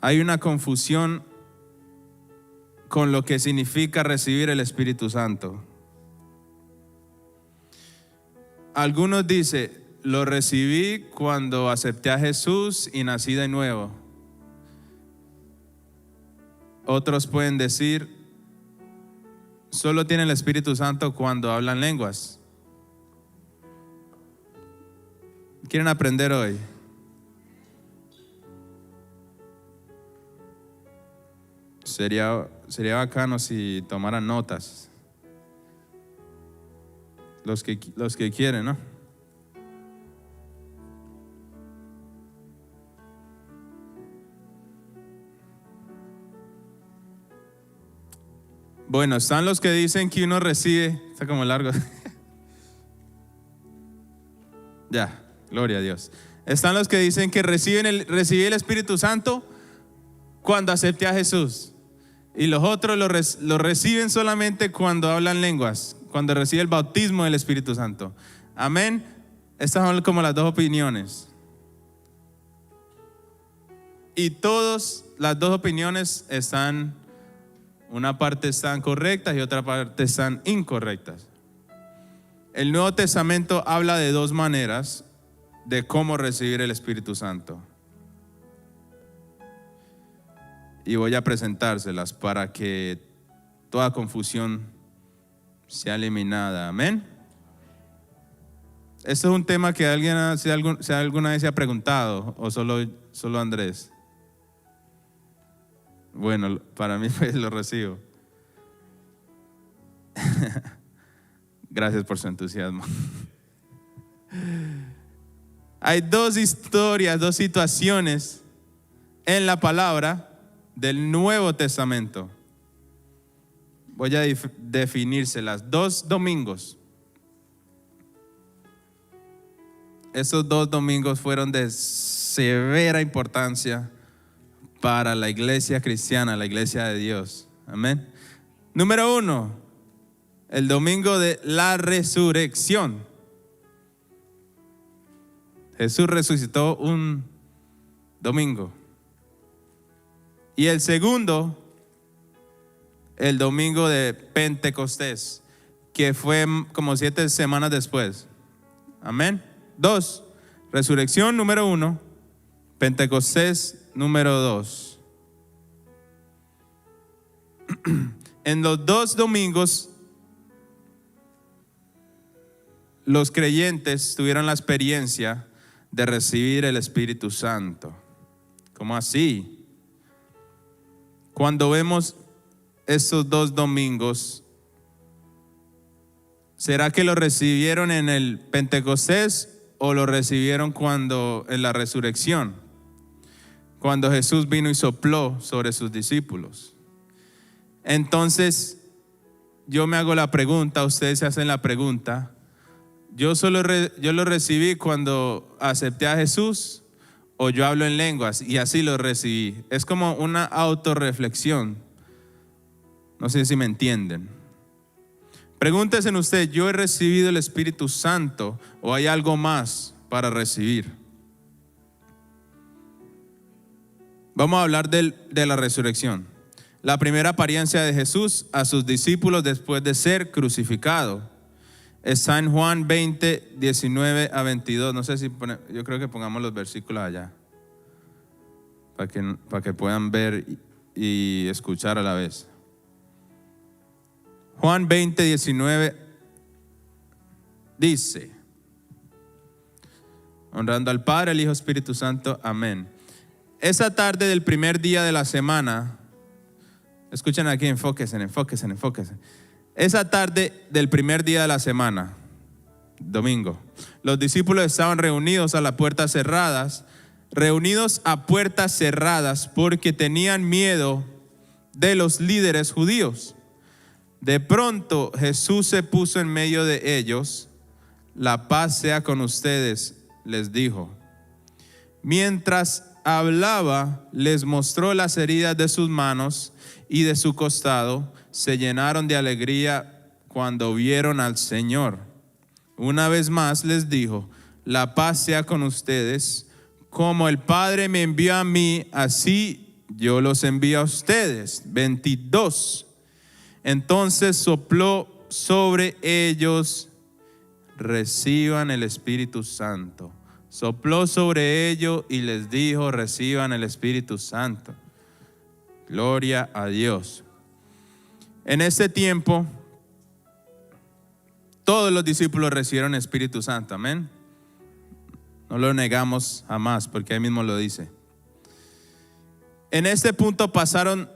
hay una confusión con lo que significa recibir el Espíritu Santo. Algunos dicen, lo recibí cuando acepté a Jesús y nací de nuevo. Otros pueden decir, solo tienen el Espíritu Santo cuando hablan lenguas. ¿Quieren aprender hoy? Sería bacano si tomaran notas. Los que quieren, ¿no? Bueno, están los que dicen que uno recibe, está como largo. Ya, gloria a Dios. Están los que dicen que recibí el Espíritu Santo cuando acepté a Jesús. Y los otros lo reciben solamente cuando hablan lenguas, cuando recibe el bautismo del Espíritu Santo. Amén. Estas son como las dos opiniones. Y las dos opiniones una parte están correctas y otra parte están incorrectas. El Nuevo Testamento habla de dos maneras de cómo recibir el Espíritu Santo. Y voy a presentárselas para que toda confusión sea eliminada. Amén. Este es un tema que si alguna vez se ha preguntado, o solo Andrés. Bueno, para mí pues lo recibo. Gracias por su entusiasmo. Hay dos historias, dos situaciones en la palabra del Nuevo Testamento. Voy a definírselas. 2 domingos. Esos 2 domingos fueron de severa importancia para la iglesia cristiana, la iglesia de Dios. Amén. Número 1, el domingo de la resurrección. Jesús resucitó un domingo. Y el segundo, el domingo de Pentecostés, que fue como 7 semanas después. Amén. 2, resurrección número 1, Pentecostés número 2. En los 2 domingos, los creyentes tuvieron la experiencia de recibir el Espíritu Santo. ¿Cómo así? Cuando vemos estos 2 domingos, ¿será que lo recibieron en el Pentecostés o lo recibieron en la resurrección? Cuando Jesús vino y sopló sobre sus discípulos. Entonces, yo me hago la pregunta, ustedes se hacen la pregunta, ¿yo lo recibí cuando acepté a Jesús o yo hablo en lenguas y así lo recibí? Es como una autorreflexión. No sé si me entienden. Pregúntese en usted, ¿yo he recibido el Espíritu Santo o hay algo más para recibir? Vamos a hablar de la resurrección. La primera apariencia de Jesús a sus discípulos después de ser crucificado. Está en Juan 20, 19 a 22. No sé si yo creo que pongamos los versículos allá para que puedan ver y escuchar a la vez. Juan 20, 19 dice: honrando al Padre, al Hijo, Espíritu Santo. Amén. Esa tarde del primer día de la semana, escuchen aquí, enfóquense. Esa tarde del primer día de la semana, domingo, los discípulos estaban reunidos a puertas cerradas porque tenían miedo de los líderes judíos. De pronto Jesús se puso en medio de ellos. La paz sea con ustedes, les dijo. Mientras hablaba, les mostró las heridas de sus manos y de su costado. Se llenaron de alegría cuando vieron al Señor. Una vez más les dijo: la paz sea con ustedes. Como el Padre me envió a mí, así yo los envío a ustedes. 22. Entonces sopló sobre ellos, reciban el Espíritu Santo. Sopló sobre ellos y les dijo, reciban el Espíritu Santo. Gloria a Dios. En ese tiempo, todos los discípulos recibieron el Espíritu Santo, amén. No lo negamos jamás, porque ahí mismo lo dice. En este punto pasaron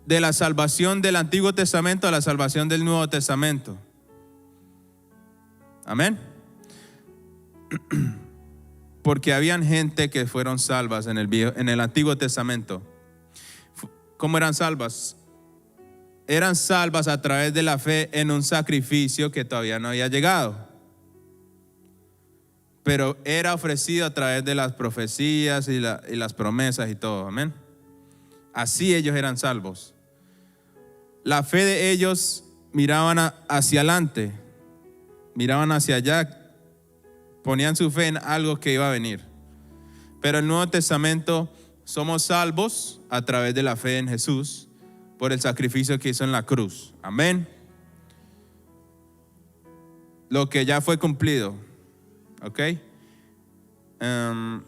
de la salvación del Antiguo Testamento a la salvación del Nuevo Testamento. Amén. Porque habían gente que fueron salvas en el Antiguo Testamento. ¿Cómo eran salvas? Eran salvas a través de la fe en un sacrificio que todavía no había llegado, pero era ofrecido a través de las profecías y las promesas y todo, amén. Así ellos eran salvos. La fe de ellos miraban hacia adelante, miraban hacia allá, ponían su fe en algo que iba a venir. Pero en el Nuevo Testamento somos salvos a través de la fe en Jesús por el sacrificio que hizo en la cruz, amén. Lo que ya fue cumplido, ¿ok?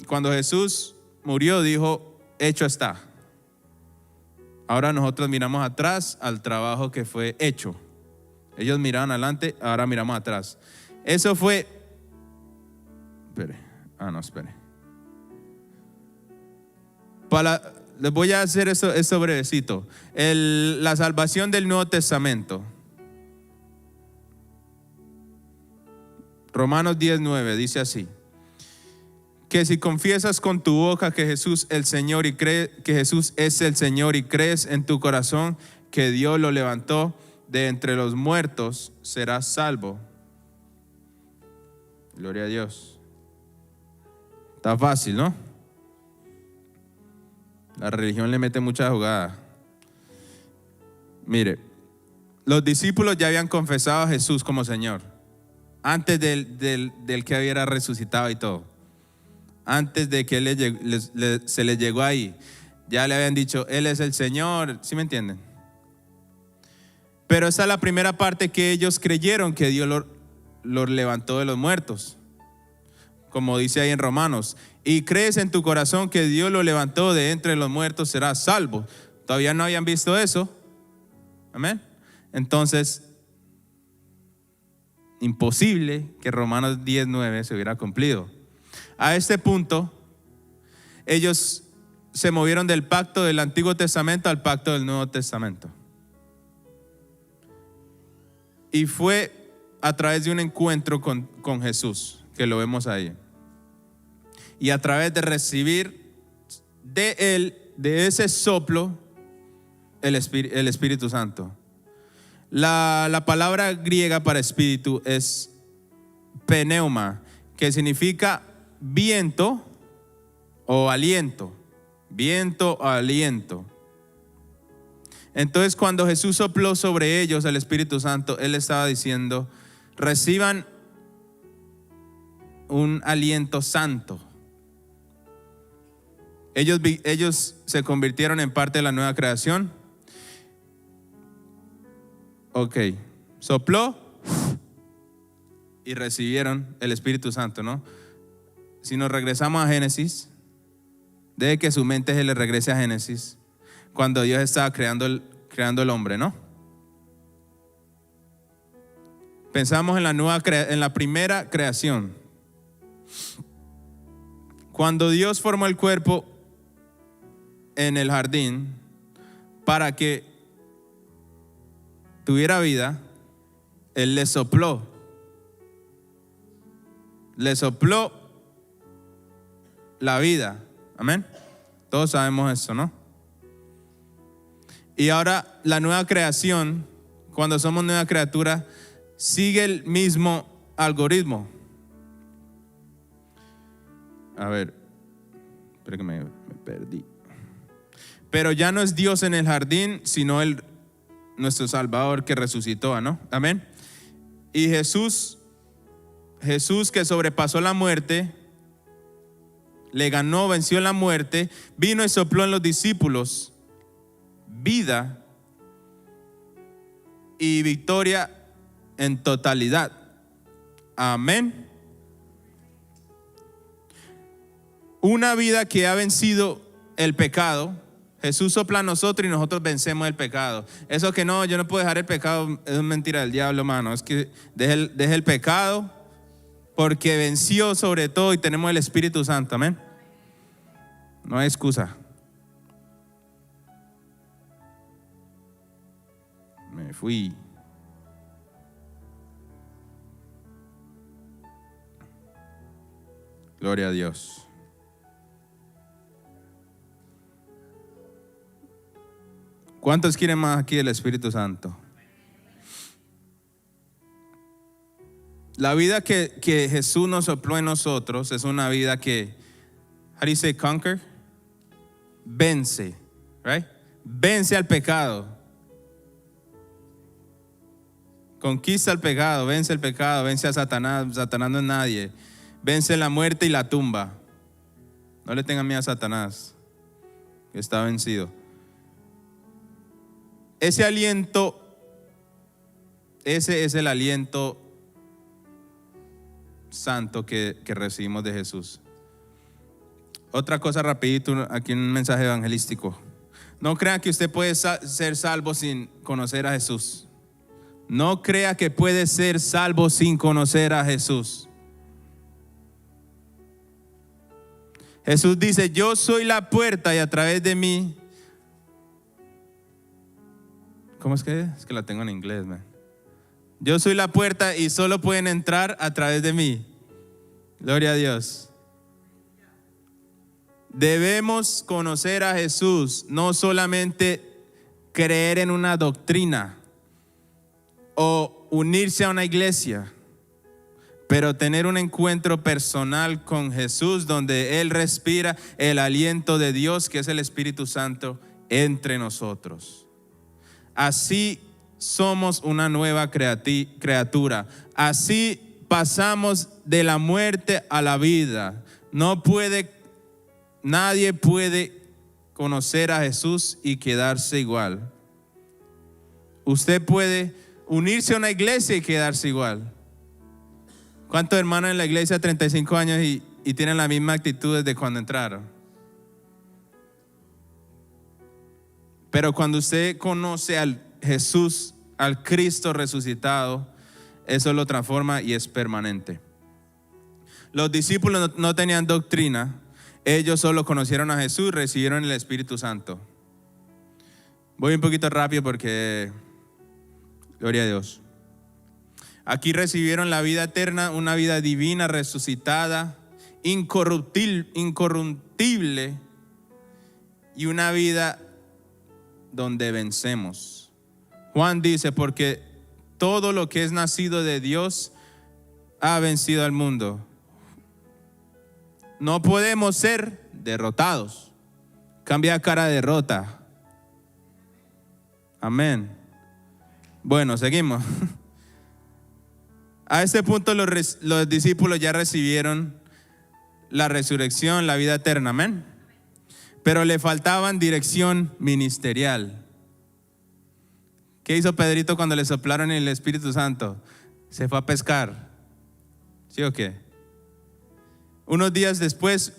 Cuando Jesús murió dijo, hecho está. Ahora nosotros miramos atrás al trabajo que fue hecho. Ellos miraban adelante, ahora miramos atrás. Eso fue, espere. Les voy a hacer eso brevecito. La salvación del Nuevo Testamento. Romanos 10:9 dice así: que si confiesas con tu boca que Jesús es el Señor y crees en tu corazón que Dios lo levantó de entre los muertos, serás salvo. Gloria a Dios. Está fácil, ¿no? La religión le mete mucha jugada. Mire, los discípulos ya habían confesado a Jesús como Señor antes del que hubiera resucitado y todo. Antes de que se les llegó ahí, ya le habían dicho, Él es el Señor, ¿sí me entienden? Pero esa es la primera parte, que ellos creyeron que Dios los levantó de los muertos, como dice ahí en Romanos. Y crees en tu corazón que Dios lo levantó de entre los muertos, serás salvo. Todavía no habían visto eso, amén. Entonces, imposible que Romanos 10:9 se hubiera cumplido. A este punto, ellos se movieron del pacto del Antiguo Testamento al pacto del Nuevo Testamento. Y fue a través de un encuentro con Jesús, que lo vemos ahí. Y a través de recibir de Él, de ese soplo, el Espíritu Santo. La palabra griega para espíritu es pneuma, que significa viento o aliento. Viento o aliento. Entonces, cuando Jesús sopló sobre ellos el Espíritu Santo, Él estaba diciendo, reciban un aliento santo. Ellos se convirtieron en parte de la nueva creación. Ok, sopló y recibieron el Espíritu Santo, ¿no? Si nos regresamos a Génesis, deje que su mente se le regrese a Génesis, cuando Dios estaba creando el hombre, ¿no? Pensamos en la primera creación. Cuando Dios formó el cuerpo en el jardín para que tuviera vida, Él le sopló la vida, amén. Todos sabemos eso, ¿no? Y ahora la nueva creación, cuando somos nueva criatura, sigue el mismo algoritmo. A ver, espera que me perdí. Pero ya no es Dios en el jardín, sino nuestro Salvador que resucitó, ¿no? Amén. Y Jesús que sobrepasó la muerte, le ganó, venció la muerte, vino y sopló en los discípulos vida y victoria en totalidad. Amén. Una vida que ha vencido el pecado. Jesús sopla a nosotros y nosotros vencemos el pecado. Eso que no, yo no puedo dejar el pecado, es mentira del diablo, hermano. Es que deje el pecado porque venció sobre todo y tenemos el Espíritu Santo. Amén. No hay excusa. Me fui. Gloria a Dios. ¿Cuántos quieren más aquí del Espíritu Santo? La vida que Jesús nos sopló en nosotros es una vida que, how do you say conquer? Vence, right? Vence al pecado. Conquista el pecado, vence a Satanás. Satanás no es nadie. Vence la muerte y la tumba. No le tengan miedo a Satanás, que está vencido. Ese aliento, ese es el aliento santo que recibimos de Jesús. Otra cosa rapidito, aquí un mensaje evangelístico. No crea que usted puede ser salvo sin conocer a Jesús. No crea que puede ser salvo sin conocer a Jesús. Jesús dice, yo soy la puerta y a través de mí. ¿Cómo es que es? Es que la tengo en inglés, man. Yo soy la puerta y solo pueden entrar a través de mí. Gloria a Dios. Debemos conocer a Jesús, no solamente creer en una doctrina o unirse a una iglesia, pero tener un encuentro personal con Jesús donde Él respira el aliento de Dios, que es el Espíritu Santo, entre nosotros. Así somos una nueva criatura. Así pasamos de la muerte a la vida. Nadie puede conocer a Jesús y quedarse igual. Usted puede unirse a una iglesia y quedarse igual. ¿Cuántos hermanos en la iglesia 35 años y tienen la misma actitud desde cuando entraron? Pero cuando usted conoce al Jesús, al Cristo resucitado, eso lo transforma y es permanente. Los discípulos no tenían doctrina, ellos solo conocieron a Jesús y recibieron el Espíritu Santo. Voy un poquito rápido porque, gloria a Dios. Aquí recibieron la vida eterna, una vida divina, resucitada, incorruptible y una vida donde vencemos. Juan dice, porque todo lo que es nacido de Dios ha vencido al mundo. No podemos ser derrotados. Cambia cara de derrota. Amén. Bueno, seguimos. A este punto los discípulos ya recibieron la resurrección, la vida eterna. Amén. Pero le faltaban dirección ministerial. ¿Qué hizo Pedrito cuando le soplaron el Espíritu Santo? Se fue a pescar. ¿Sí o qué? Unos días después,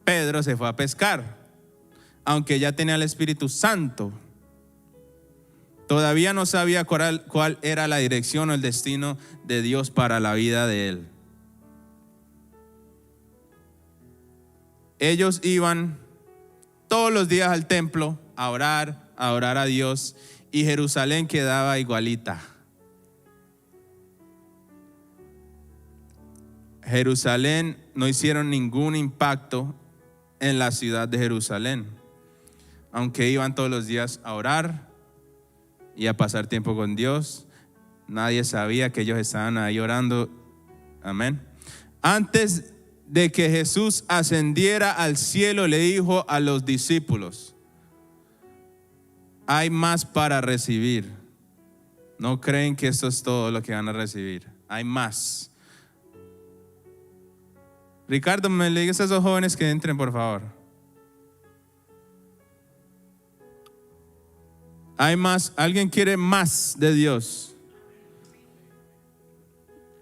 Pedro se fue a pescar, aunque ya tenía el Espíritu Santo. Todavía no sabía cuál era la dirección o el destino de Dios para la vida de él. Ellos iban todos los días al templo a orar a Dios, y Jerusalén quedaba igualita. Jerusalén, no hicieron ningún impacto en la ciudad de Jerusalén, aunque iban todos los días a orar y a pasar tiempo con Dios. Nadie sabía que ellos estaban ahí orando. Amén. Antes de que Jesús ascendiera al cielo, le dijo a los discípulos: hay más para recibir. No creen que esto es todo lo que van a recibir. Hay más. Ricardo, me le digas a esos jóvenes que entren, por favor. Hay más, alguien quiere más de Dios.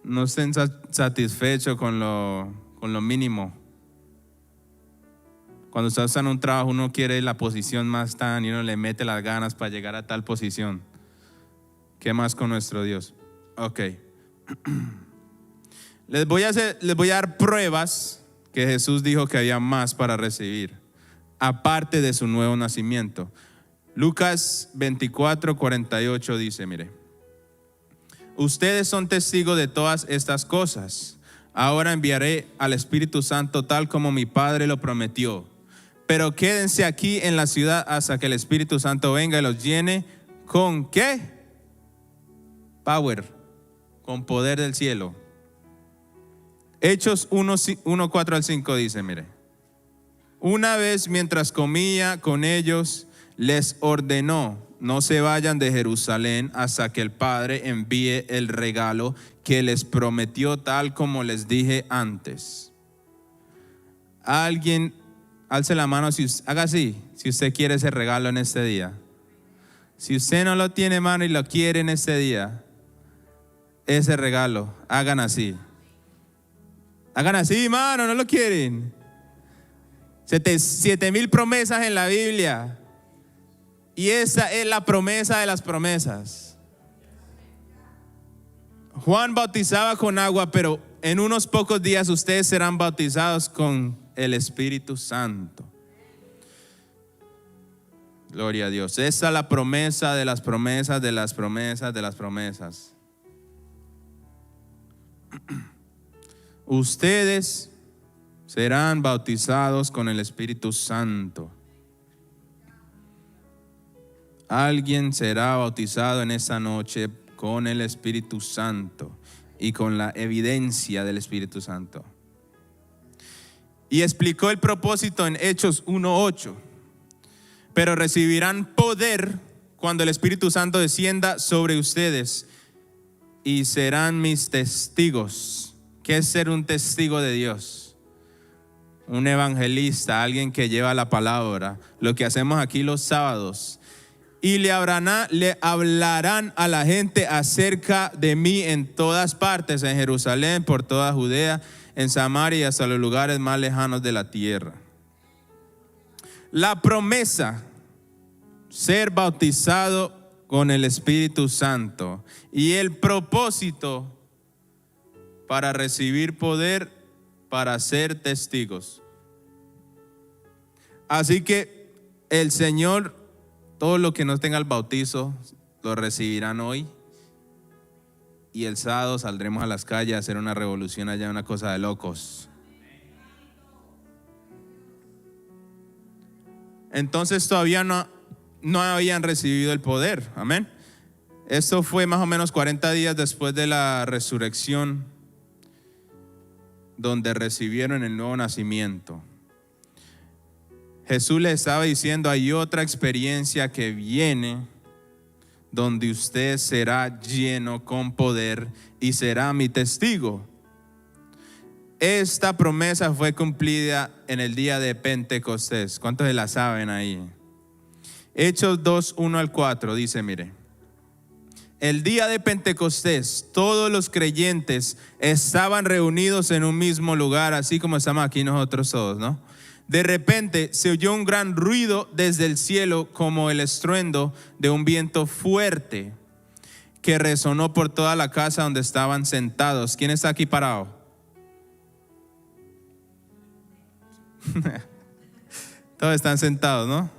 No estén satisfechos con lo mínimo. Cuando usted está en un trabajo, uno quiere la posición más tan y uno le mete las ganas para llegar a tal posición. ¿Qué más con nuestro Dios? Ok. Les voy a dar pruebas que Jesús dijo que había más para recibir, aparte de su nuevo nacimiento. Lucas 24:48 dice, mire, ustedes son testigos de todas estas cosas. Ahora enviaré al Espíritu Santo tal como mi Padre lo prometió. Pero quédense aquí en la ciudad hasta que el Espíritu Santo venga y los llene con ¿qué? Power, con poder del cielo. Hechos 1:4-5 dice, mire, una vez mientras comía con ellos, les ordenó, no se vayan de Jerusalén hasta que el Padre envíe el regalo que les prometió, tal como les dije antes. Alguien alce la mano, haga así, si usted quiere ese regalo en este día. Si usted no lo tiene, mano, y lo quiere en este día, ese regalo, hagan así. Hagan así, mano, no lo quieren. 7,000 promesas en la Biblia. Y esa es la promesa de las promesas. Juan bautizaba con agua, pero en unos pocos días ustedes serán bautizados con el Espíritu Santo. Gloria a Dios. Esa es la promesa de las promesas, de las promesas, de las promesas. Ustedes serán bautizados con el Espíritu Santo. Alguien será bautizado en esta noche con el Espíritu Santo y con la evidencia del Espíritu Santo. Y explicó el propósito en Hechos 1:8. Pero recibirán poder cuando el Espíritu Santo descienda sobre ustedes y serán mis testigos. ¿Qué es ser un testigo de Dios? Un evangelista, alguien que lleva la palabra. Lo que hacemos aquí los sábados. Y le hablarán a la gente acerca de mí en todas partes, en Jerusalén, por toda Judea, en Samaria y hasta los lugares más lejanos de la tierra. La promesa, ser bautizado con el Espíritu Santo, y el propósito para recibir poder para ser testigos. Así que el Señor, todo lo que no tenga el bautizo, lo recibirán hoy. Y el sábado saldremos a las calles a hacer una revolución allá, una cosa de locos. Entonces todavía no habían recibido el poder. Amén. Esto fue más o menos 40 días después de la resurrección, donde recibieron el nuevo nacimiento. Jesús les estaba diciendo, hay otra experiencia que viene, donde usted será lleno con poder y será mi testigo. Esta promesa fue cumplida en el día de Pentecostés. ¿Cuántos se la saben ahí? Hechos 2:1-4 dice, mire, el día de Pentecostés todos los creyentes estaban reunidos en un mismo lugar, así como estamos aquí nosotros todos, ¿no? De repente se oyó un gran ruido desde el cielo, como el estruendo de un viento fuerte, que resonó por toda la casa donde estaban sentados. ¿Quién está aquí parado? Todos están sentados, ¿no?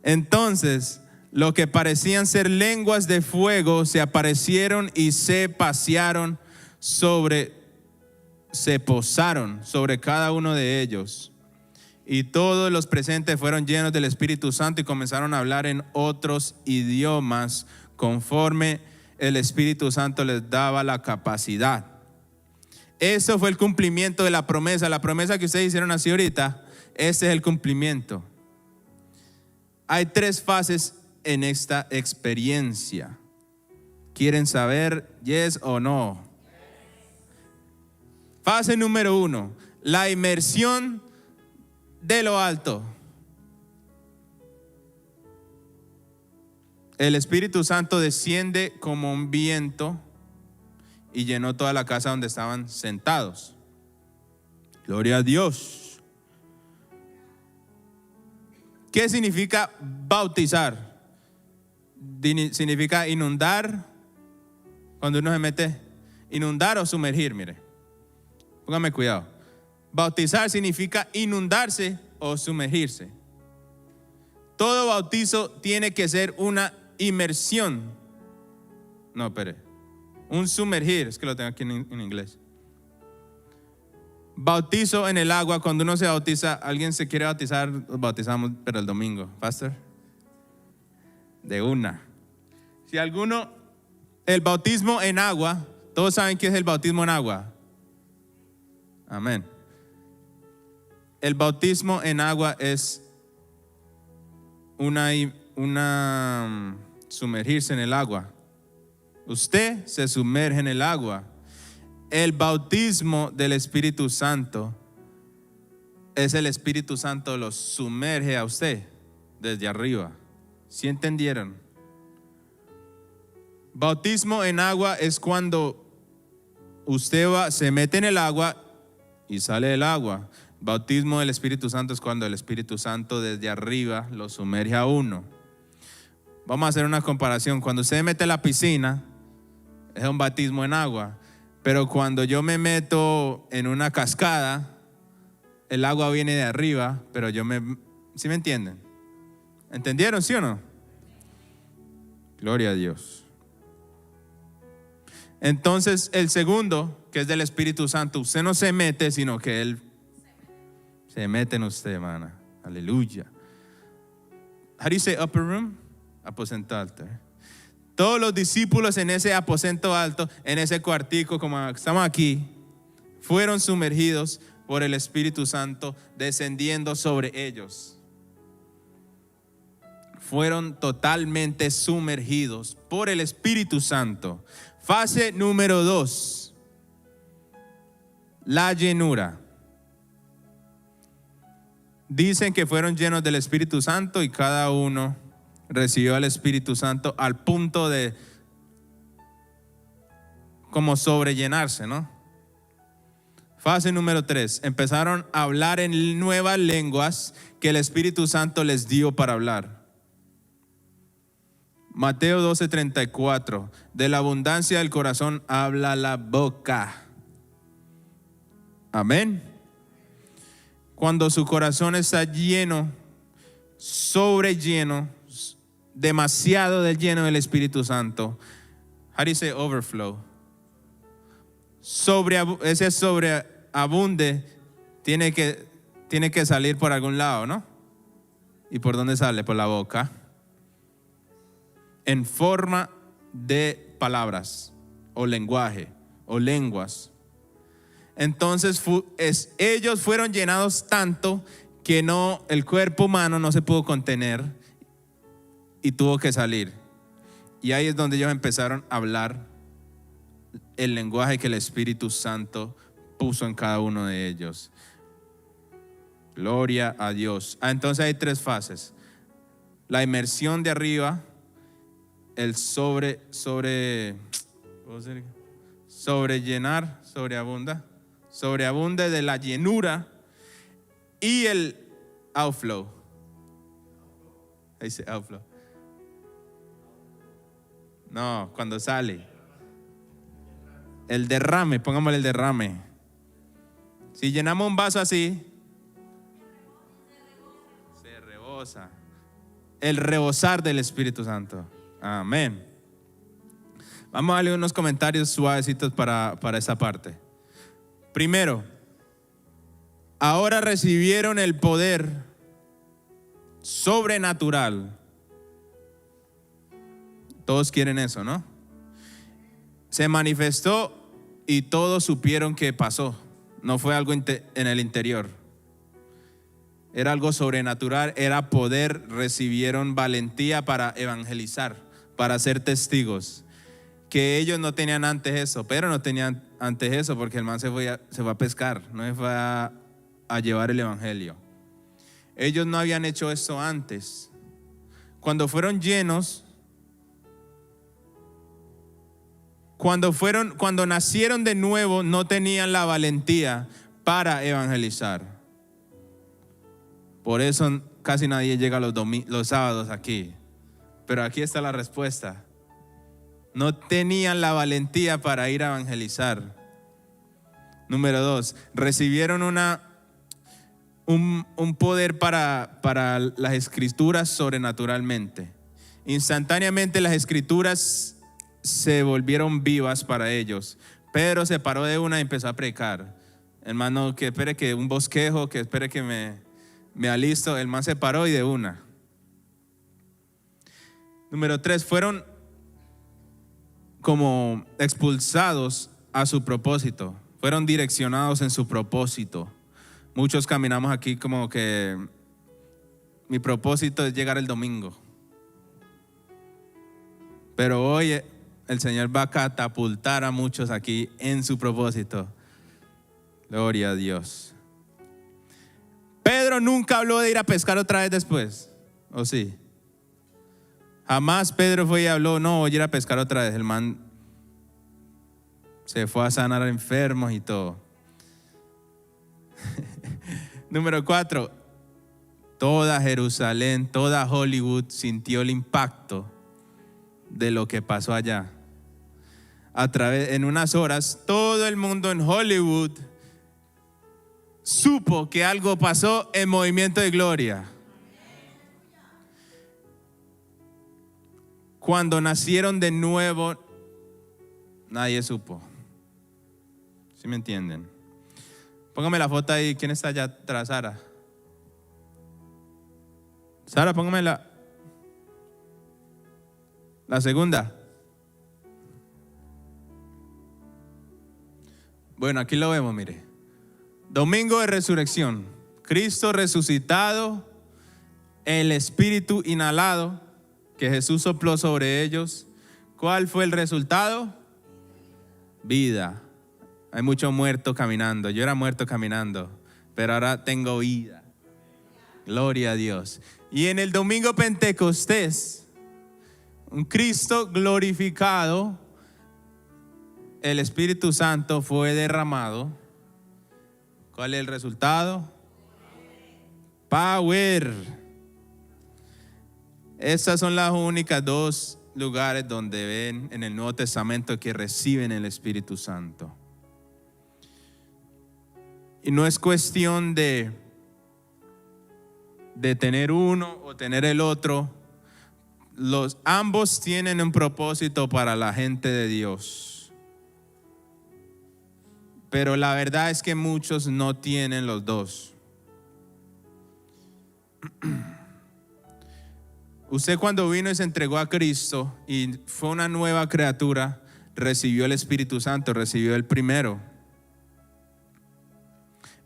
Entonces, lo que parecían ser lenguas de fuego se aparecieron y se posaron sobre cada uno de ellos. Y todos los presentes fueron llenos del Espíritu Santo y comenzaron a hablar en otros idiomas conforme el Espíritu Santo les daba la capacidad. Eso fue el cumplimiento de la promesa que ustedes hicieron así ahorita. Ese es el cumplimiento. Hay 3 fases en esta experiencia. ¿Quieren saber yes o no? Fase número 1, la inmersión de lo alto. El Espíritu Santo desciende como un viento y llenó toda la casa donde estaban sentados. Gloria a Dios. ¿Qué significa bautizar? Significa inundar. Cuando uno se mete, inundar o sumergir, mire. Póngame cuidado. Bautizar significa inundarse o sumergirse. Todo bautizo tiene que ser una inmersión. No, espere. Un sumergir, es que lo tengo aquí en inglés. Bautizo en el agua, cuando uno se bautiza, alguien se quiere bautizar, nos bautizamos, pero el domingo. Pastor, de una. Si alguno, el bautismo en agua, todos saben qué es el bautismo en agua. Amén. El bautismo en agua es una sumergirse en el agua. Usted se sumerge en el agua. El bautismo del Espíritu Santo es el Espíritu Santo lo sumerge a usted desde arriba. ¿Sí entendieron? Bautismo en agua es cuando usted se mete en el agua y sale del agua. Bautismo del Espíritu Santo es cuando el Espíritu Santo desde arriba lo sumerge a uno. Vamos a hacer una comparación. Cuando usted mete en la piscina, es un bautismo en agua. Pero cuando yo me meto en una cascada, el agua viene de arriba, pero ¿sí me entienden? ¿Entendieron, sí o no? Gloria a Dios. Entonces, el segundo, que es del Espíritu Santo, usted no se mete, sino que Él se mete en usted, hermana. Aleluya. How do you say upper room? Aposento alto. Todos los discípulos en ese aposento alto, en ese cuartico, como estamos aquí, fueron sumergidos por el Espíritu Santo descendiendo sobre ellos. Fueron totalmente sumergidos por el Espíritu Santo. Fase número 2, la llenura. Dicen que fueron llenos del Espíritu Santo y cada uno recibió al Espíritu Santo al punto de como sobrellenarse, ¿no? Fase número 3, empezaron a hablar en nuevas lenguas que el Espíritu Santo les dio para hablar. Mateo 12:34, de la abundancia del corazón habla la boca. Amén. Cuando su corazón está lleno, sobrelleno, demasiado de lleno del Espíritu Santo. How do you say overflow? Ese sobreabunde tiene que salir por algún lado, ¿no? ¿Y por dónde sale? Por la boca. En forma de palabras o lenguaje o lenguas. Entonces ellos fueron llenados tanto que el cuerpo humano no se pudo contener y tuvo que salir. Y ahí es donde ellos empezaron a hablar el lenguaje que el Espíritu Santo puso en cada uno de ellos. Gloria a Dios. Entonces hay 3 fases. La inmersión de arriba, el sobrellenar, sobreabunde de la llenura y el outflow. Ahí dice outflow. No, cuando sale. El derrame, pongámosle el derrame. Si llenamos un vaso así, se rebosa. El rebosar del Espíritu Santo. Amén. Vamos a darle unos comentarios suavecitos para esa parte. Primero, ahora recibieron el poder sobrenatural. Todos quieren eso, ¿no? Se manifestó y todos supieron que pasó. No fue algo en el interior. Era algo sobrenatural, era poder. Recibieron valentía para evangelizar, para ser testigos. que ellos no tenían antes eso. Pedro no tenía antes eso porque el man se fue a pescar, no se fue a llevar el evangelio. Ellos no habían hecho eso antes. Cuando fueron llenos, cuando nacieron de nuevo, no tenían la valentía para evangelizar. Por eso casi nadie llega los sábados aquí. Pero aquí está la respuesta. No tenían la valentía para ir a evangelizar. Número 2, recibieron un poder para las escrituras sobrenaturalmente. Instantáneamente las escrituras se volvieron vivas para ellos. Pedro se paró de una y empezó a predicar. Hermano, que espere que un bosquejo, que espere que me alisto. El man se paró y de una. Número 3, fueron como expulsados a su propósito. Fueron direccionados en su propósito. Muchos caminamos aquí como que mi propósito es llegar el domingo. Pero hoy el Señor va a catapultar a muchos aquí en su propósito. Gloria a Dios. Pedro nunca habló de ir a pescar otra vez después, ¿o sí? Jamás Pedro fue y habló, no, voy a ir a pescar otra vez. El man se fue a sanar a enfermos y todo. Número 4, toda Jerusalén, toda Hollywood sintió el impacto de lo que pasó allá. En unas horas, todo el mundo en Hollywood supo que algo pasó en Movimiento de Gloria. Cuando nacieron de nuevo, nadie supo. ¿Sí me entienden? Póngame la foto ahí. ¿Quién está allá atrás? Sara. Sara, póngame la segunda. Bueno, aquí lo vemos, mire. Domingo de resurrección. Cristo resucitado, el Espíritu inhalado que Jesús sopló sobre ellos. ¿Cuál fue el resultado? Vida. Hay muchos muertos caminando. Yo era muerto caminando, pero ahora tengo vida. Gloria a Dios. Y en el domingo Pentecostés, un Cristo glorificado, el Espíritu Santo fue derramado. ¿Cuál es el resultado? Power. Estas son las únicas dos lugares donde ven en el Nuevo Testamento que reciben el Espíritu Santo. Y no es cuestión de tener uno o tener el otro. Ambos tienen un propósito para la gente de Dios. Pero la verdad es que muchos no tienen los dos. Usted cuando vino y se entregó a Cristo y fue una nueva criatura, recibió el Espíritu Santo, recibió el primero.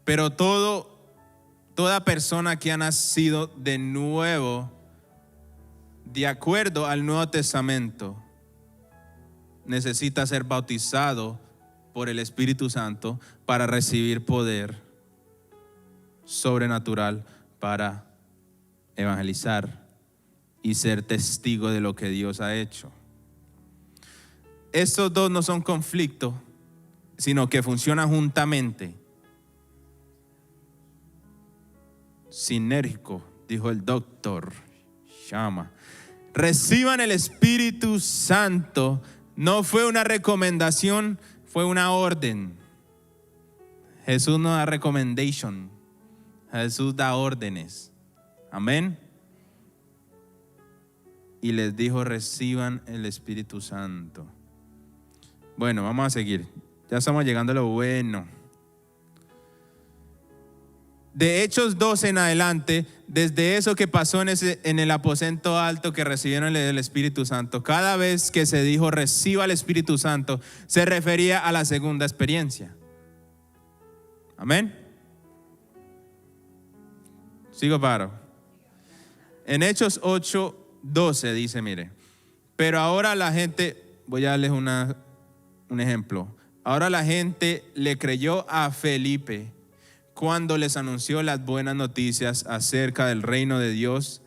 Pero toda persona que ha nacido de nuevo, de acuerdo al Nuevo Testamento, necesita ser bautizado por el Espíritu Santo para recibir poder sobrenatural para evangelizar y ser testigo de lo que Dios ha hecho. Estos dos no son conflicto, sino que funcionan juntamente. Sinérgico, dijo el doctor Shama. Reciban el Espíritu Santo. No fue una recomendación, fue una orden. Jesús no da recommendation, Jesús da órdenes. Amén. Y les dijo: reciban el Espíritu Santo. Bueno, vamos a seguir. Ya estamos llegando a lo bueno. De Hechos 12 en adelante, desde eso que pasó en el aposento alto que recibieron el Espíritu Santo, cada vez que se dijo reciba el Espíritu Santo, se refería a la segunda experiencia. Amén. Sigo paro. En Hechos 8:12 dice, mire, pero ahora la gente, voy a darles un ejemplo. Ahora la gente le creyó a Felipe cuando les anunció las buenas noticias acerca del reino de Dios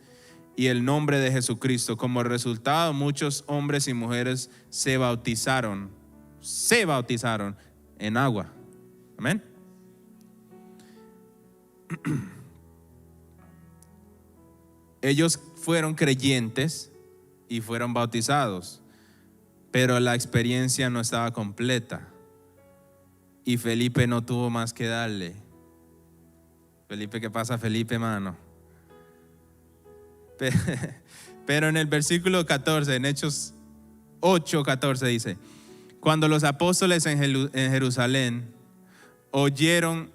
y el nombre de Jesucristo. Como resultado, muchos hombres y mujeres se bautizaron en agua. Amén. Ellos fueron creyentes y fueron bautizados, pero la experiencia no estaba completa. Y Felipe no tuvo más que darle. Felipe, ¿qué pasa, Felipe, mano? Pero en el versículo 14, en Hechos 8:14 dice: cuando los apóstoles en Jerusalén oyeron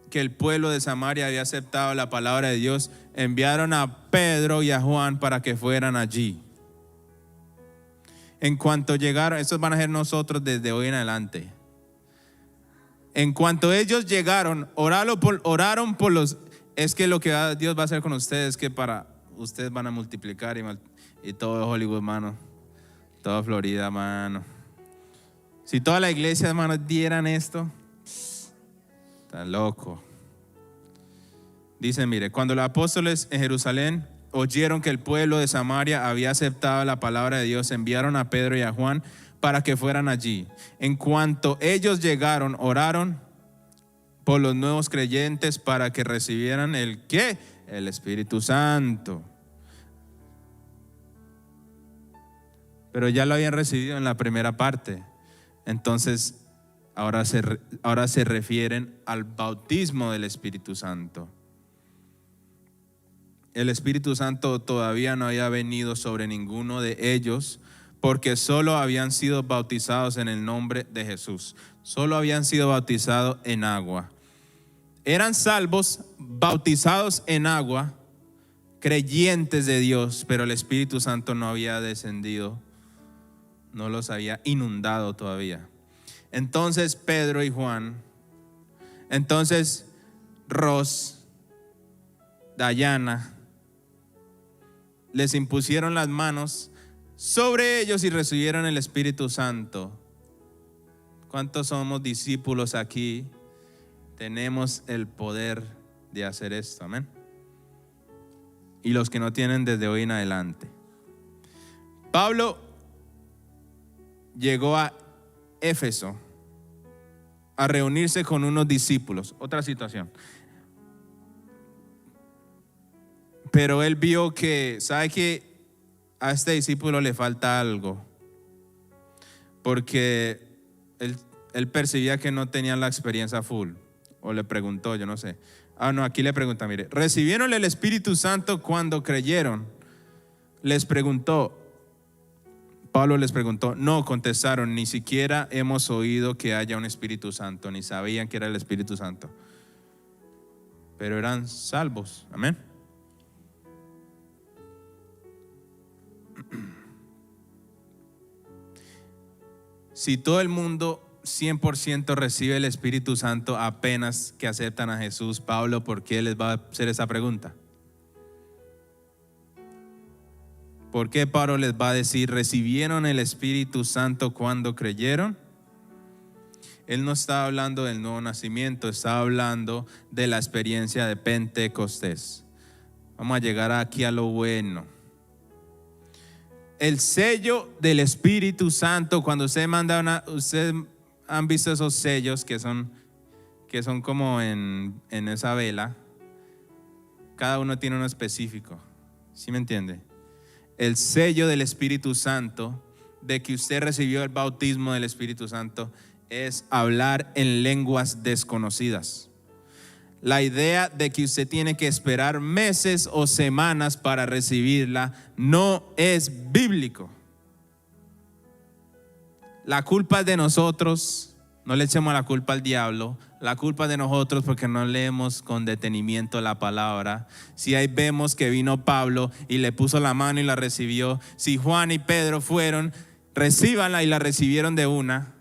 que el pueblo de Samaria había aceptado la palabra de Dios, enviaron a Pedro y a Juan para que fueran allí. En cuanto llegaron, estos van a ser nosotros desde hoy en adelante. En cuanto ellos llegaron, oraron por los. Es que lo que Dios va a hacer con ustedes es que para ustedes van a multiplicar y todo Hollywood, mano, toda Florida, mano. Si toda la iglesia, hermano, dieran esto, está loco. Dice, mire, cuando los apóstoles en Jerusalén oyeron que el pueblo de Samaria había aceptado la palabra de Dios, enviaron a Pedro y a Juan para que fueran allí. En cuanto ellos llegaron, oraron por los nuevos creyentes para que recibieran el ¿qué? El Espíritu Santo. Pero ya lo habían recibido en la primera parte. Entonces, ahora se refieren al bautismo del Espíritu Santo. El Espíritu Santo todavía no había venido sobre ninguno de ellos, porque solo habían sido bautizados en el nombre de Jesús. Solo habían sido bautizados en agua. Eran salvos, bautizados en agua, creyentes de Dios, pero el Espíritu Santo no había descendido, no los había inundado todavía. Entonces Pedro y Juan, entonces Ros, Dayana, les impusieron las manos sobre ellos y recibieron el Espíritu Santo. ¿Cuántos somos discípulos aquí? Tenemos el poder de hacer esto, amén. Y los que no tienen, desde hoy en adelante. Pablo llegó a Éfeso a reunirse con unos discípulos. Otra situación. Pero él vio que, ¿sabe qué? A este discípulo le falta algo, porque él percibía que no tenía la experiencia full, o le preguntó, yo no sé. Aquí le pregunta, mire, ¿recibieron el Espíritu Santo cuando creyeron? Les preguntó, Pablo les preguntó, no, contestaron, ni siquiera hemos oído que haya un Espíritu Santo, ni sabían que era el Espíritu Santo, pero eran salvos, amén. Si todo el mundo 100% recibe el Espíritu Santo apenas que aceptan a Jesús, Pablo, ¿por qué les va a hacer esa pregunta? ¿Por qué Pablo les va a decir, recibieron el Espíritu Santo cuando creyeron? Él no está hablando del nuevo nacimiento, está hablando de la experiencia de Pentecostés. Vamos a llegar aquí a lo bueno. El sello del Espíritu Santo, cuando ustedes han visto esos sellos que son como en esa vela, cada uno tiene uno específico, ¿sí me entiende? El sello del Espíritu Santo, de que usted recibió el bautismo del Espíritu Santo, es hablar en lenguas desconocidas. La idea de que usted tiene que esperar meses o semanas para recibirla no es bíblico. La culpa es de nosotros, no le echemos la culpa al diablo. La culpa es de nosotros porque no leemos con detenimiento la palabra. Si ahí vemos que vino Pablo y le puso la mano y la recibió, si Juan y Pedro fueron, recíbanla y la recibieron de una.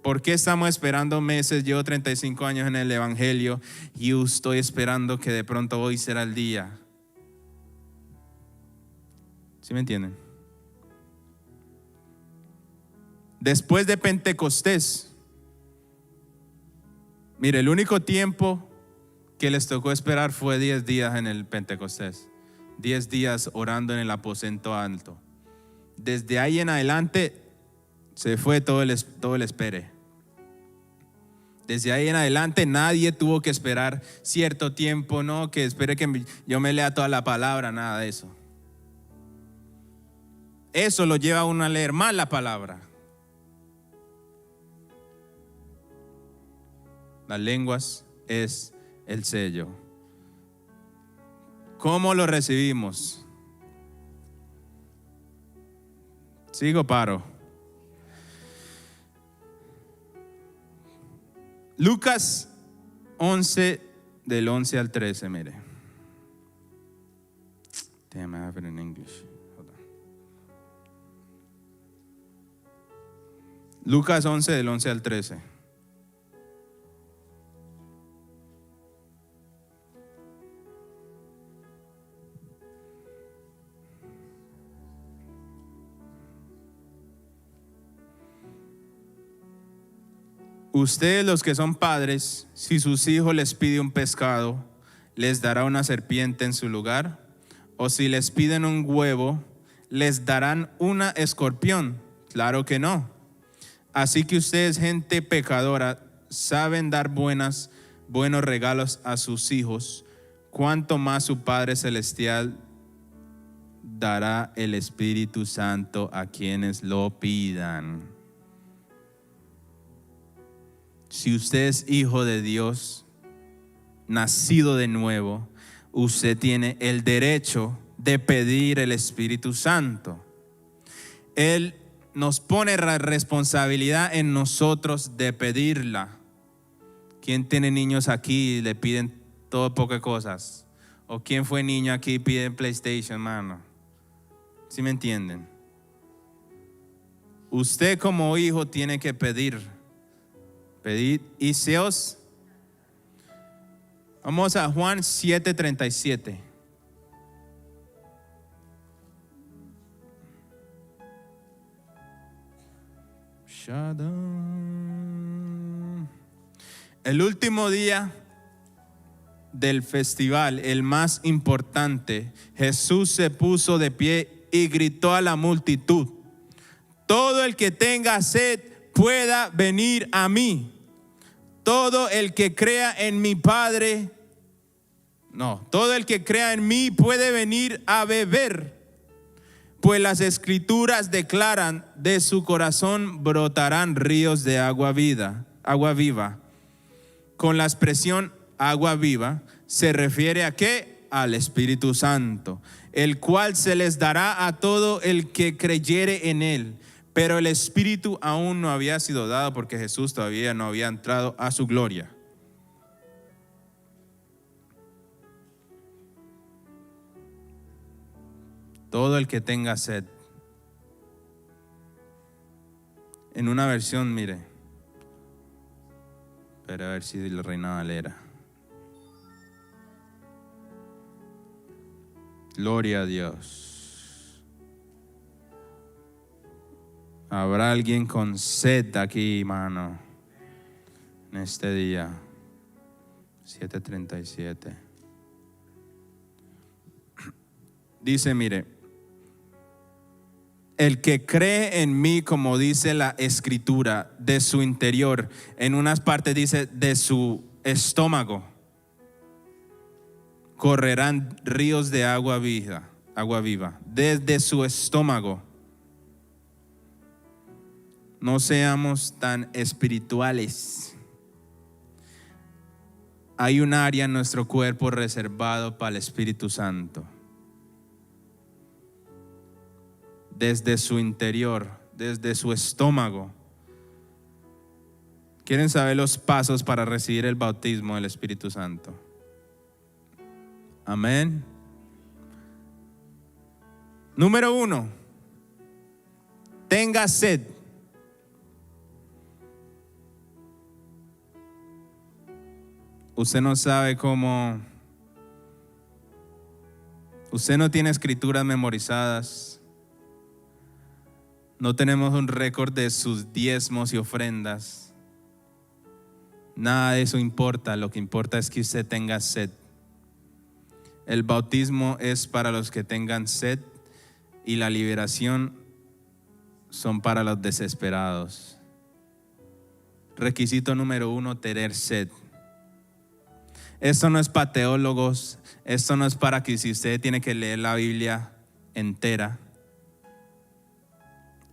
¿Por qué estamos esperando meses? Llevo 35 años en el Evangelio y estoy esperando que de pronto hoy será el día. ¿Sí me entienden? Después de Pentecostés, mire, el único tiempo que les tocó esperar fue 10 días en el Pentecostés. 10 días orando en el aposento alto. Desde ahí en adelante se fue todo el espere. Desde ahí en adelante nadie tuvo que esperar cierto tiempo, no, que espere que yo me lea toda la palabra, nada de eso. Eso lo lleva a uno a leer mal la palabra. Las lenguas es el sello. ¿Cómo lo recibimos? ¿Sigo, paro? Lucas 11, del 11 al 13, mire. Damn, I have it in English. Hold on. Lucas 11, del 11 al 13. Ustedes los que son padres, si sus hijos les piden un pescado, ¿les dará una serpiente en su lugar? O si les piden un huevo, ¿les darán una escorpión? Claro que no. Así que ustedes, gente pecadora, saben dar buenos regalos a sus hijos, cuánto más su Padre Celestial dará el Espíritu Santo a quienes lo pidan. Si usted es hijo de Dios, nacido de nuevo, usted tiene el derecho de pedir el Espíritu Santo. Él nos pone la responsabilidad en nosotros de pedirla. ¿Quién tiene niños aquí y le piden todo poco cosas? ¿O quién fue niño aquí y pide PlayStation, mano? ¿Sí me entienden? Usted como hijo tiene que pedir y seos. Vamos a Juan 7:37. El último día del festival, el más importante, Jesús se puso de pie y gritó a la multitud: todo el que tenga sed pueda venir a mí. Todo el que crea en mi Padre, todo el que crea en mí puede venir a beber. Pues las Escrituras declaran: de su corazón brotarán ríos de agua viva. Con la expresión agua viva se refiere a ¿qué? Al Espíritu Santo, el cual se les dará a todo el que creyere en él. Pero el Espíritu aún no había sido dado porque Jesús todavía no había entrado a su gloria. Todo el que tenga sed. En una versión, mire, pero a ver si la Reina Valera. Gloria a Dios. Habrá alguien con sed aquí, mano, en este día. 7:37. Dice, mire, el que cree en mí, como dice la Escritura, de su interior, en unas partes dice de su estómago, correrán ríos de agua viva, desde su estómago. No seamos tan espirituales. Hay un área en nuestro cuerpo reservado para el Espíritu Santo. Desde su interior, desde su estómago. ¿Quieren saber los pasos para recibir el bautismo del Espíritu Santo? Amén. Número 1. Tenga sed. Usted no sabe cómo. Usted no tiene escrituras memorizadas. No tenemos un récord de sus diezmos y ofrendas. Nada de eso importa. Lo que importa es que usted tenga sed. El bautismo es para los que tengan sed y la liberación son para los desesperados. Requisito número 1, tener sed. Esto no es para teólogos, esto no es para que si usted tiene que leer la Biblia entera.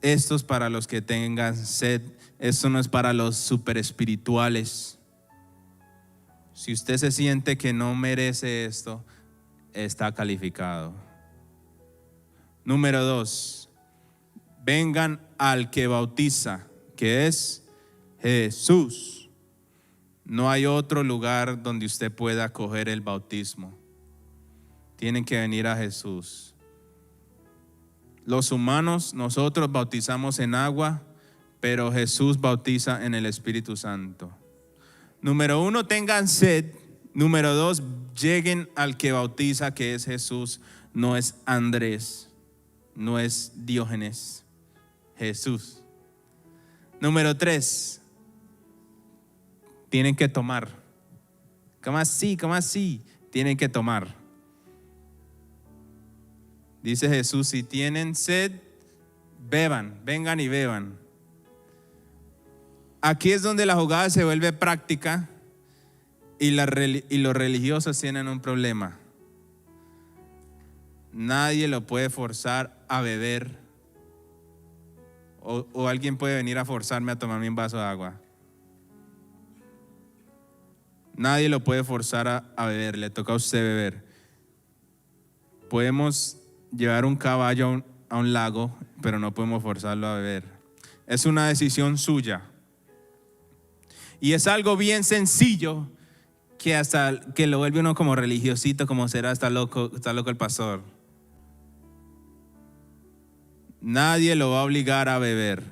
Esto es para los que tengan sed, esto no es para los super espirituales. Si usted se siente que no merece esto, está calificado. Número 2, vengan al que bautiza, que es Jesús. No hay otro lugar donde usted pueda coger el bautismo. Tienen que venir a Jesús. Los humanos, nosotros bautizamos en agua, pero Jesús bautiza en el Espíritu Santo. Número 1, tengan sed. Número 2, lleguen al que bautiza, que es Jesús. No es Andrés, no es Diógenes, Jesús. Número 3, tienen que tomar. ¿Cómo así? ¿Cómo así? Tienen que tomar. Dice Jesús, si tienen sed, beban, vengan y beban. Aquí es donde la jugada se vuelve práctica y los religiosos tienen un problema. Nadie lo puede forzar a beber o alguien puede venir a forzarme a tomarme un vaso de agua. Nadie lo puede forzar a beber, le toca a usted beber. Podemos llevar un caballo a un lago, pero no podemos forzarlo a beber. Es una decisión suya. Y es algo bien sencillo que hasta que lo vuelve uno como religiosito, como será, está loco el pastor. Nadie lo va a obligar a beber.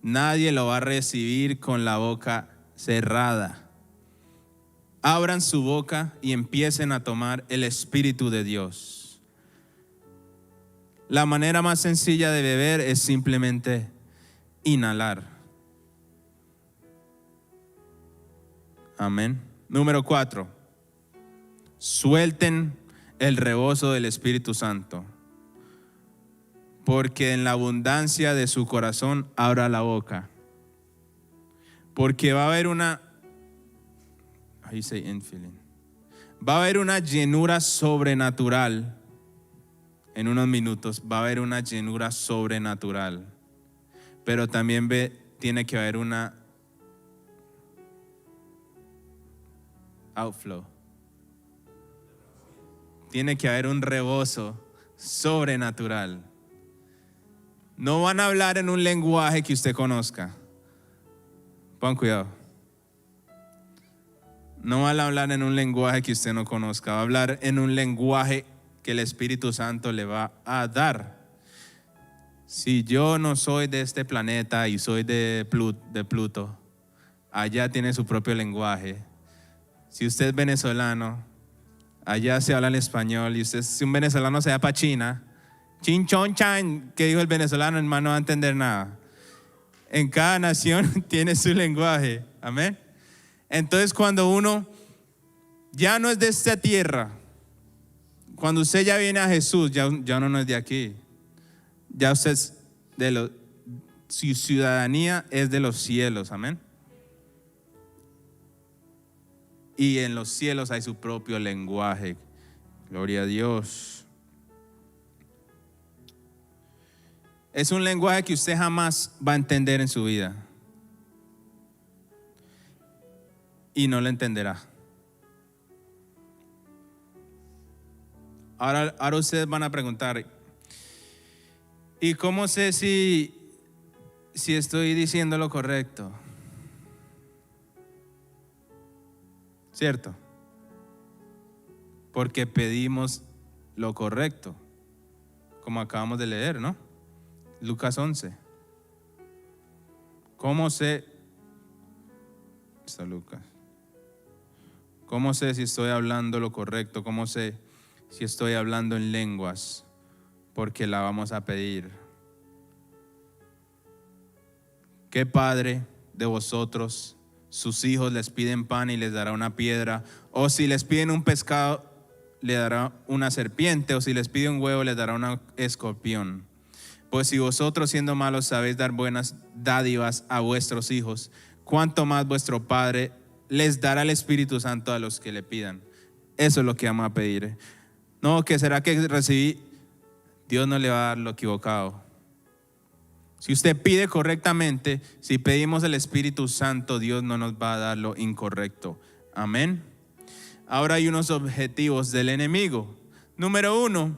Nadie lo va a recibir con la boca cerrada. Abran su boca y empiecen a tomar el Espíritu de Dios. La manera más sencilla de beber es simplemente inhalar. Amén. Número 4, suelten el rebozo del Espíritu Santo, porque en la abundancia de su corazón abra la boca, porque va a haber una llenura sobrenatural. En unos minutos va a haber una llenura sobrenatural, pero también tiene que haber una outflow. Tiene que haber un rebozo sobrenatural. No van a hablar en un lenguaje que usted conozca. Pongan cuidado. No van a hablar en un lenguaje que usted no conozca. Va a hablar en un lenguaje que el Espíritu Santo le va a dar. Si yo no soy de este planeta y soy de Pluto, allá tiene su propio lenguaje. Si usted es venezolano, allá se habla el español. Y usted, si un venezolano se va para China, chin chon chan, que dijo el venezolano, hermano, no va a entender nada. En cada nación tiene su lenguaje. Amén. Entonces, cuando uno ya no es de esta tierra, cuando usted ya viene a Jesús, ya uno no es de aquí. Ya usted es su ciudadanía es de los cielos. Amén. Y en los cielos hay su propio lenguaje. Gloria a Dios. Es un lenguaje que usted jamás va a entender en su vida. Y no lo entenderá. Ahora ustedes van a preguntar, ¿y cómo sé si estoy diciendo lo correcto? ¿Cierto? Porque pedimos lo correcto, como acabamos de leer, ¿no? Lucas 11. ¿Cómo sé? Está Lucas. ¿Cómo sé si estoy hablando lo correcto? ¿Cómo sé si estoy hablando en lenguas? Porque la vamos a pedir. ¿Qué padre de vosotros, sus hijos les piden pan y les dará una piedra? O si les piden un pescado, le dará una serpiente, o si les pide un huevo, les dará un escorpión. Pues si vosotros siendo malos sabéis dar buenas dádivas a vuestros hijos, ¿cuánto más vuestro Padre les dará el Espíritu Santo a los que le pidan? Eso es lo que vamos a pedir. No, que será que recibí. Dios no le va a dar lo equivocado. Si usted pide correctamente, si pedimos el Espíritu Santo, Dios no nos va a dar lo incorrecto. Amén. Ahora hay unos objetivos del enemigo. Número 1,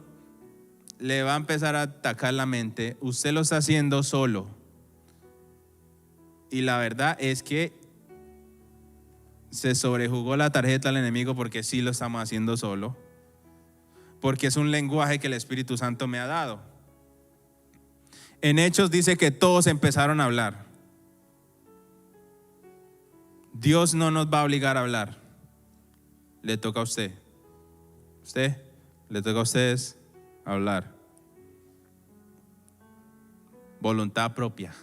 le va a empezar a atacar la mente. Usted lo está haciendo solo. Y la verdad es que se sobrejugó la tarjeta al enemigo, porque sí lo estamos haciendo solo. Porque es un lenguaje que el Espíritu Santo me ha dado. En Hechos dice que todos empezaron a hablar. Dios no nos va a obligar a hablar. Le toca a usted. Le toca a ustedes hablar. Voluntad propia.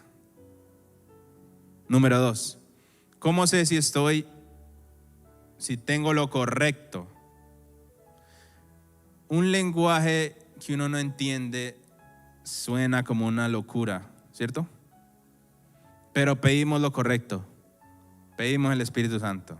Número 2. ¿Cómo sé si tengo lo correcto? Un lenguaje que uno no entiende suena como una locura, ¿cierto? Pero pedimos lo correcto. Pedimos el Espíritu Santo.